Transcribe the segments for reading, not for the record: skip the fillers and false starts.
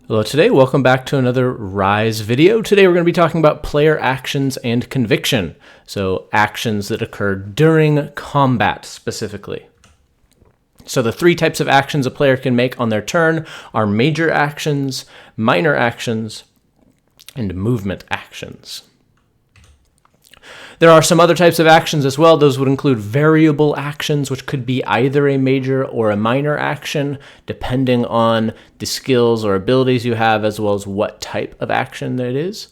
Hello today, welcome back to another Rise video. Today we're going to be talking about player actions and conviction. So actions that occur during combat specifically. So the three types of actions a player can make on their turn are major actions, minor actions, and movement actions. There are some other types of actions as well. Those would include variable actions, which could be either a major or a minor action, depending on the skills or abilities you have, as well as what type of action it is.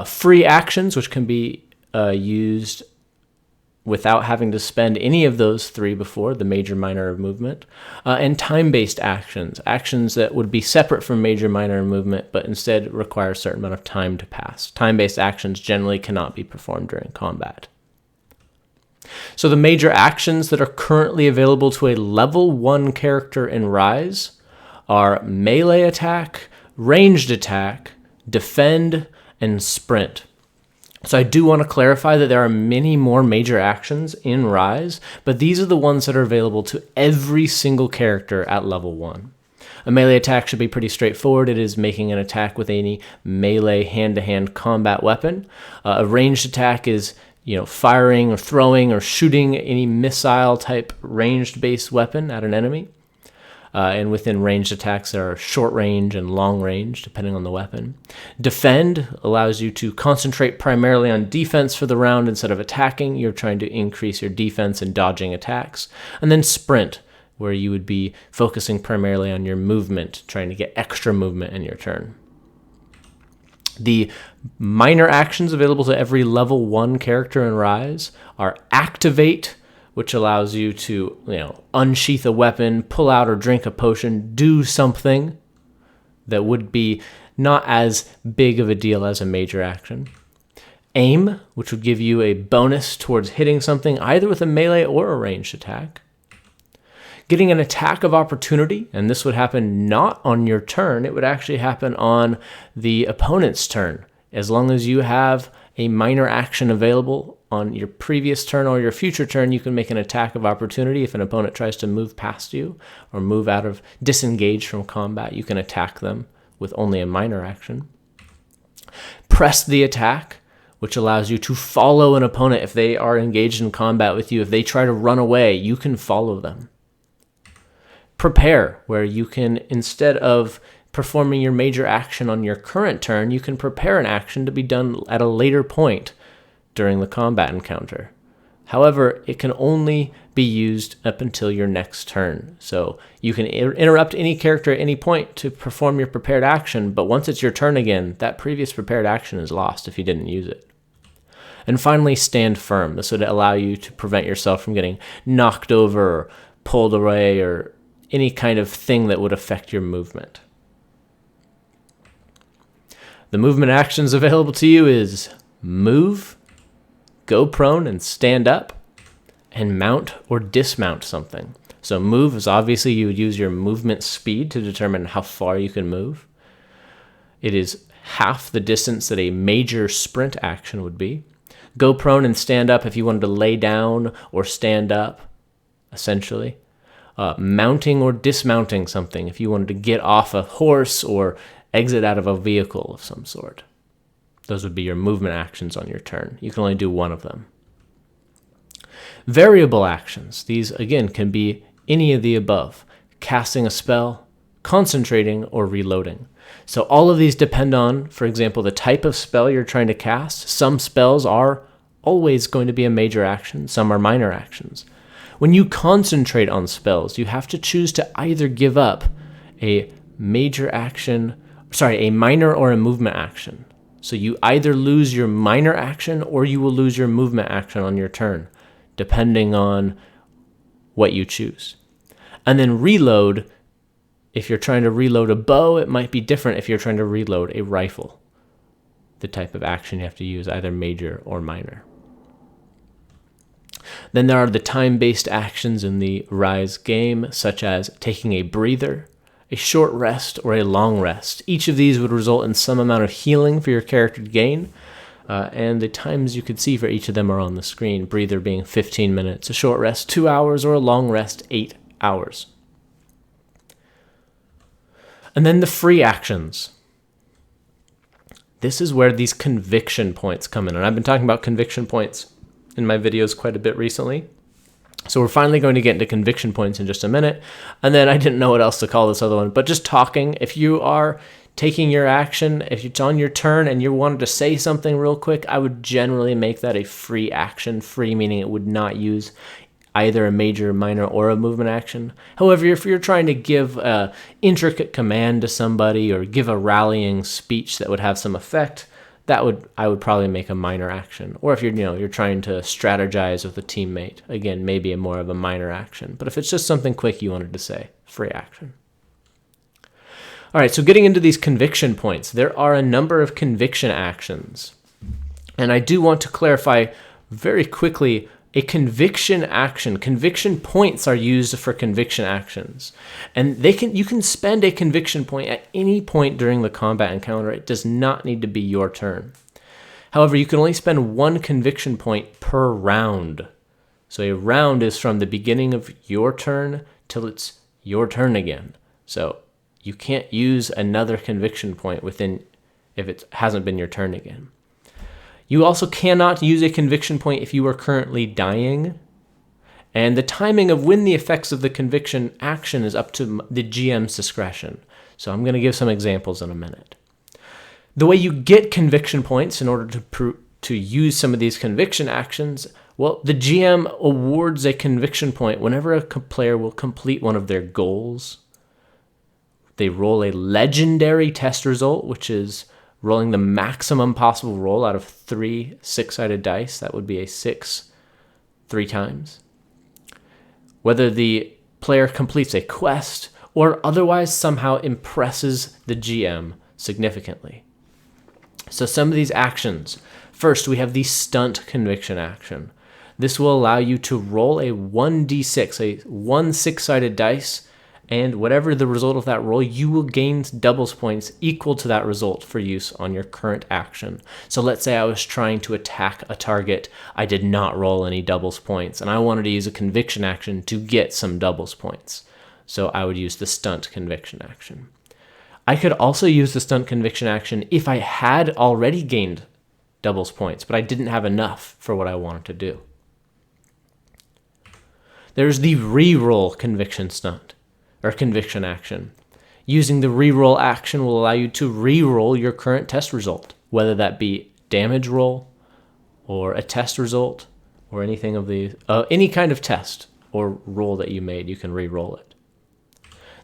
Free actions, which can be used without having to spend any of those three before, the major, minor, or movement. And time-based actions, actions that would be separate from major, minor, and movement, but instead require a certain amount of time to pass. Time-based actions generally cannot be performed during combat. So the major actions that are currently available to a level 1 character in Rise are melee attack, ranged attack, defend, and sprint. So I do want to clarify that there are many more major actions in Rise, but these are the ones that are available to every single character at level 1. A melee attack should be pretty straightforward. It is making an attack with any melee hand-to-hand combat weapon. A ranged attack is firing or throwing or shooting any missile-type ranged-based weapon at an enemy. And within ranged attacks, there are short range and long range, depending on the weapon. Defend allows you to concentrate primarily on defense for the round instead of attacking. You're trying to increase your defense and dodging attacks. And then sprint, where you would be focusing primarily on your movement, trying to get extra movement in your turn. The minor actions available to every level 1 character in Rise are activate, which allows you to, unsheath a weapon, pull out or drink a potion, do something that would be not as big of a deal as a major action. Aim, which would give you a bonus towards hitting something either with a melee or a ranged attack. Getting an attack of opportunity, and this would happen not on your turn, it would actually happen on the opponent's turn. As long as you have a minor action available on your previous turn or your future turn, you can make an attack of opportunity. If an opponent tries to move past you or disengage from combat, you can attack them with only a minor action. Press the attack, which allows you to follow an opponent. If they are engaged in combat with you, if they try to run away, you can follow them. Prepare, where you can, instead of performing your major action on your current turn, you can prepare an action to be done at a later point during the combat encounter. However, it can only be used up until your next turn. So you can interrupt any character at any point to perform your prepared action, but once it's your turn again, that previous prepared action is lost if you didn't use it. And finally, stand firm. This would allow you to prevent yourself from getting knocked over or pulled away or any kind of thing that would affect your movement. The movement actions available to you is move, go prone and stand up, and mount or dismount something. So move is obviously you would use your movement speed to determine how far you can move. It is half the distance that a major sprint action would be. Go prone and stand up if you wanted to lay down or stand up, essentially. Mounting or dismounting something if you wanted to get off a horse or exit out of a vehicle of some sort. Those would be your movement actions on your turn. You can only do one of them. Variable actions. These, again, can be any of the above. Casting a spell, concentrating, or reloading. So all of these depend on, for example, the type of spell you're trying to cast. Some spells are always going to be a major action. Some are minor actions. When you concentrate on spells, you have to choose to either give up a minor or a movement action. So you either lose your minor action or you will lose your movement action on your turn, depending on what you choose. And then reload, if you're trying to reload a bow, it might be different if you're trying to reload a rifle. The type of action you have to use, either major or minor. Then there are the time-based actions in the Rise game, such as taking a breather, a short rest, or a long rest. Each of these would result in some amount of healing for your character to gain, and the times you could see for each of them are on the screen, breather being 15 minutes, a short rest 2 hours, or a long rest 8 hours. And then the free actions. This is where these conviction points come in. And I've been talking about conviction points in my videos quite a bit recently. So we're finally going to get into conviction points in just a minute. And then I didn't know what else to call this other one, but just talking. If you are taking your action, if it's on your turn and you wanted to say something real quick, I would generally make that a free action. Free meaning it would not use either a major, minor, or a movement action. However, if you're trying to give an intricate command to somebody or give a rallying speech that would have some effect, I would probably make a minor action. Or if you're trying to strategize with a teammate, again, maybe more of a minor action. But if it's just something quick you wanted to say, free action. All right, so getting into these conviction points, there are a number of conviction actions. And I do want to clarify very quickly, a conviction action, conviction points are used for conviction actions. And you can spend a conviction point at any point during the combat encounter. It does not need to be your turn. However, you can only spend one conviction point per round. So a round is from the beginning of your turn till it's your turn again. So you can't use another conviction point if it hasn't been your turn again. You also cannot use a conviction point if you are currently dying. And the timing of when the effects of the conviction action is up to the GM's discretion. So I'm going to give some examples in a minute. The way you get conviction points in order to use some of these conviction actions, well, the GM awards a conviction point whenever a player will complete one of their goals. They roll a legendary test result, which is rolling the maximum possible roll out of 3 6-sided dice. That would be a 6 3 times. Whether the player completes a quest or otherwise somehow impresses the GM significantly. So some of these actions. First, we have the stunt conviction action. This will allow you to roll a 1d6, a 1 6-sided dice, and whatever the result of that roll, you will gain doubles points equal to that result for use on your current action. So let's say I was trying to attack a target. I did not roll any doubles points, and I wanted to use a conviction action to get some doubles points. So I would use the stunt conviction action. I could also use the stunt conviction action if I had already gained doubles points, but I didn't have enough for what I wanted to do. There's the reroll conviction stunt. Or conviction action. Using the reroll action will allow you to reroll your current test result, whether that be damage roll or a test result or anything of any kind of test or roll that you made, you can reroll it.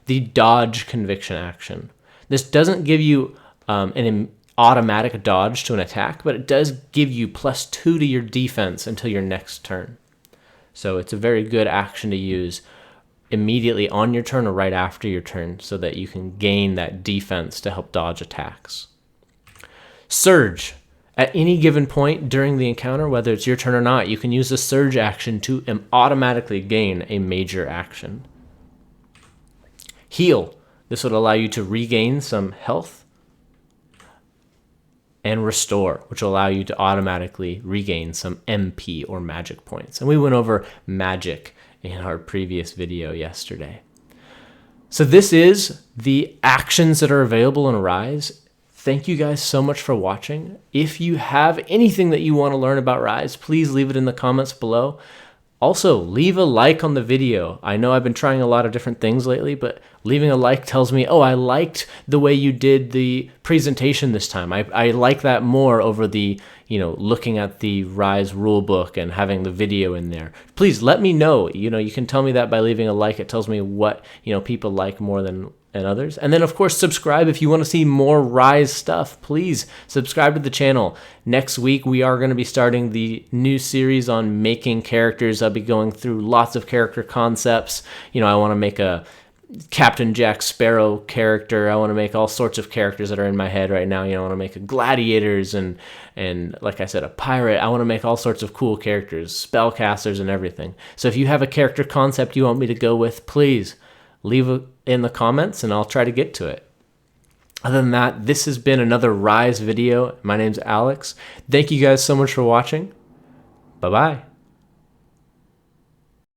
The dodge conviction action. This doesn't give you an automatic dodge to an attack, but it does give you +2 to your defense until your next turn. So it's a very good action to use immediately on your turn or right after your turn so that you can gain that defense to help dodge attacks. Surge. At any given point during the encounter, whether it's your turn or not, you can use the surge action to automatically gain a major action. Heal. This would allow you to regain some health. And restore, which will allow you to automatically regain some MP or magic points. And we went over magic in our previous video yesterday. So this is the actions that are available in Rise. Thank you guys so much for watching. If you have anything that you want to learn about Rise, please leave it in the comments below. Also, leave a like on the video. I know I've been trying a lot of different things lately, but leaving a like tells me, oh, I liked the way you did the presentation this time. I like that more over the, looking at the Rise rulebook and having the video in there. Please let me know. You can tell me that by leaving a like. It tells me what, people like more than others. And then, of course, subscribe if you want to see more Rise stuff. Please subscribe to the channel. Next week, we are going to be starting the new series on making characters. I'll be going through lots of character concepts. I want to make a Captain Jack Sparrow character. I want to make all sorts of characters that are in my head right now. I want to make a gladiators and like I said, a pirate. I want to make all sorts of cool characters, spellcasters and everything. So if you have a character concept you want me to go with, please leave it in the comments and I'll try to get to it. Other than that, this has been another Rise video. My name's Alex. Thank you guys so much for watching. Bye-bye.